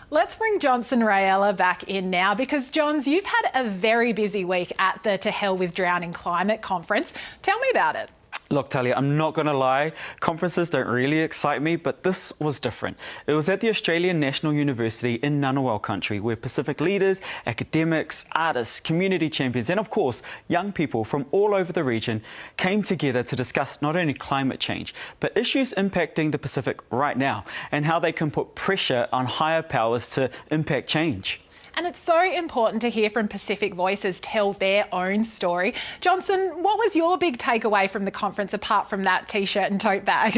Let's bring Johnson Rayella back in now because, Johns, you've had a very busy week at the To Hell with Drowning Climate Conference. Tell me about it. Look, Talia, I'm not going to lie, conferences don't really excite me, but this was different. It was at the Australian National University in Ngunnawal country, where Pacific leaders, academics, artists, community champions, and of course, young people from all over the region came together to discuss not only climate change, but issues impacting the Pacific right now, and how they can put pressure on higher powers to impact change. And it's so important to hear from Pacific voices tell their own story. Johnson, what was your big takeaway from the conference apart from that T-shirt and tote bag?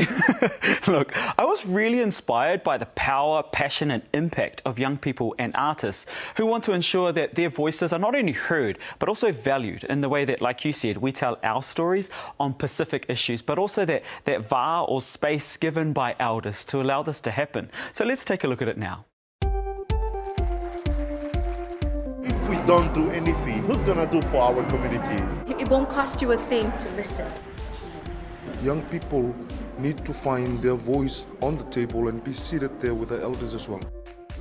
Look, I was really inspired by the power, passion and impact of young people and artists who want to ensure that their voices are not only heard, but also valued in the way that, like you said, we tell our stories on Pacific issues, but also that va or space given by elders to allow this to happen. So let's take a look at it now. If we don't do anything, who's going to do for our communities? It won't cost you a thing to listen. Young people need to find their voice on the table and be seated there with the elders as well.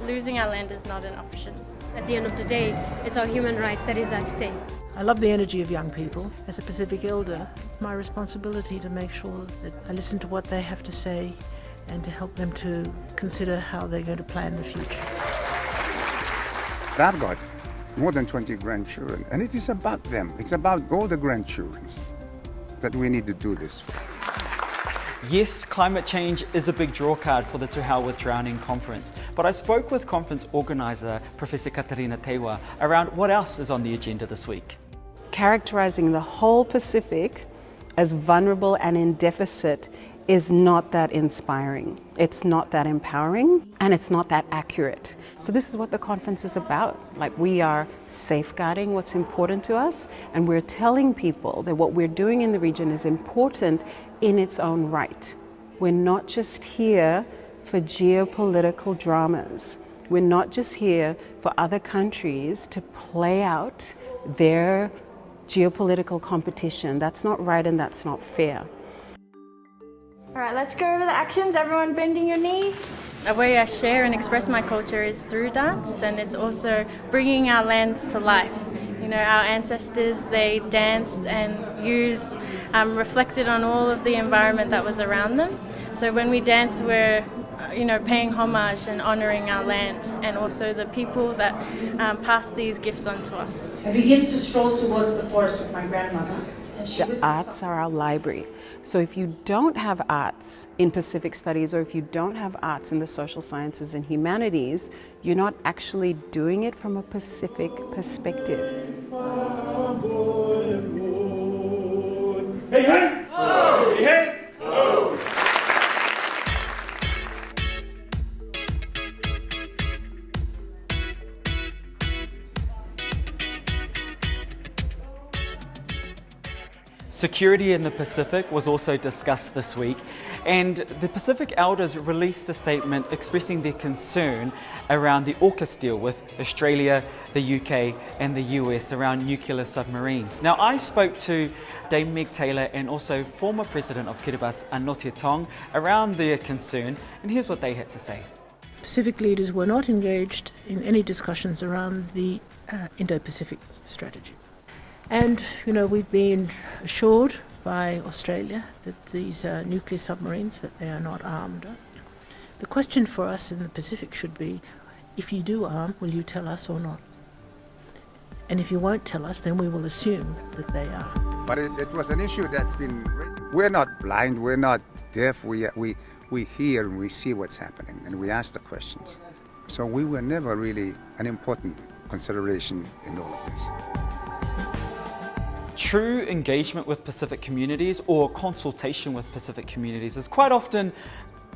Losing our land is not an option. At the end of the day, it's our human rights that is at stake. I love the energy of young people. As a Pacific elder, it's my responsibility to make sure that I listen to what they have to say and to help them to consider how they're going to plan the future. I've got more than 20 grandchildren, and it is about them. It's about all the grandchildren that we need to do this for. Yes, climate change is a big drawcard for the To Hell with Drowning conference, but I spoke with conference organiser Professor Katarina Tewa around what else is on the agenda this week. Characterising the whole Pacific as vulnerable and in deficit is not that inspiring, it's not that empowering, and it's not that accurate. So this is what the conference is about. Like, we are safeguarding what's important to us, and we're telling people that what we're doing in the region is important in its own right. We're not just here for geopolitical dramas. We're not just here for other countries to play out their geopolitical competition. That's not right and that's not fair. All right, let's go over the actions. Everyone bending your knees. A way I share and express my culture is through dance, and it's also bringing our lands to life. You know, our ancestors, they danced and used, reflected on all of the environment that was around them. So when we dance, we're paying homage and honouring our land and also the people that pass these gifts on to us. I begin to stroll towards the forest with my grandmother. The arts are our library. So if you don't have arts in Pacific Studies, or if you don't have arts in the social sciences and humanities, you're not actually doing it from a Pacific perspective. Hey, hey! Oh! Hey, hey! Oh! Security in the Pacific was also discussed this week, and the Pacific Elders released a statement expressing their concern around the AUKUS deal with Australia, the UK and the US around nuclear submarines. Now, I spoke to Dame Meg Taylor and also former President of Kiribati, Anotia Tong, around their concern, and here's what they had to say. Pacific leaders were not engaged in any discussions around the Indo-Pacific strategy. And, we've been assured by Australia that these nuclear submarines, that they are not armed. The question for us in the Pacific should be, if you do arm, will you tell us or not? And if you won't tell us, then we will assume that they are. But it was an issue that's been raised. We're not blind, we're not deaf, we hear and we see what's happening and we ask the questions. So we were never really an important consideration in all of this. True engagement with Pacific communities or consultation with Pacific communities is quite often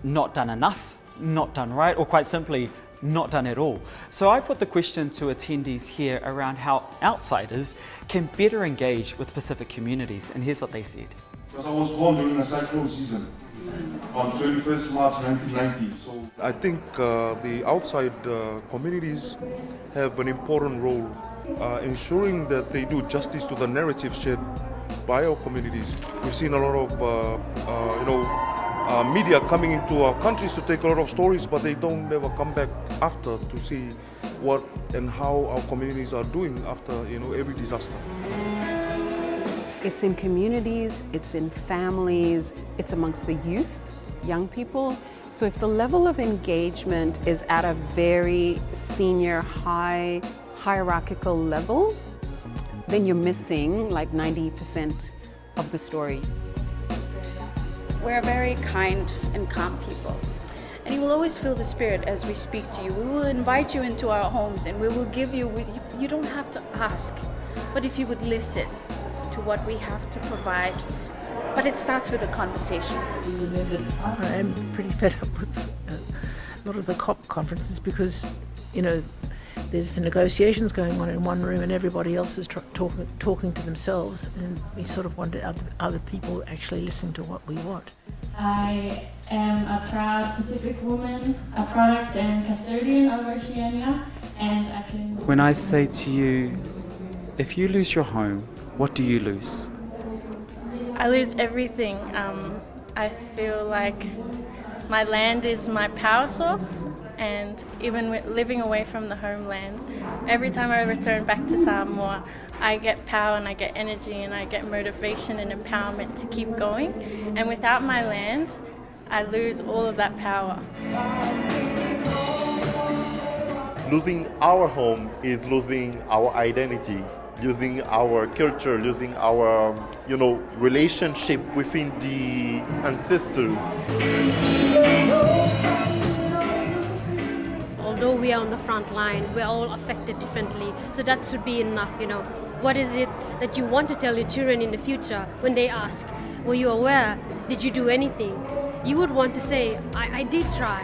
not done enough, not done right, or quite simply not done at all. So I put the question to attendees here around how outsiders can better engage with Pacific communities, and here's what they said. Because I was born during a cyclone season on 21st March 1990. So I think the outside communities have an important role ensuring that they do justice to the narrative shared by our communities. We've seen a lot of media coming into our countries to take a lot of stories, but they don't ever come back after to see what and how our communities are doing after every disaster. It's in communities, it's in families, it's amongst the youth, young people. So if the level of engagement is at a very senior, high, hierarchical level, then you're missing like 90% of the story. We're very kind and calm people. And you will always feel the spirit as we speak to you. We will invite you into our homes and we will give you, you don't have to ask, but if you would listen to what we have to provide. But it starts with a conversation. I am pretty fed up with a lot of the COP conferences because, there's the negotiations going on in one room and everybody else is talking to themselves, and we sort of wonder, other people actually listening to what we want. I am a proud Pacific woman, a product and custodian of Oceania, and I can... When I say to you, if you lose your home, what do you lose? I lose everything. I feel like my land is my power source, and even with living away from the homelands, every time I return back to Samoa, I get power and I get energy and I get motivation and empowerment to keep going. And without my land, I lose all of that power. Losing our home is losing our identity, losing our culture, losing our, relationship within the ancestors. Although we are on the front line, we're all affected differently, so that should be enough, What is it that you want to tell your children in the future when they ask, were you aware? Did you do anything? You would want to say, I did try.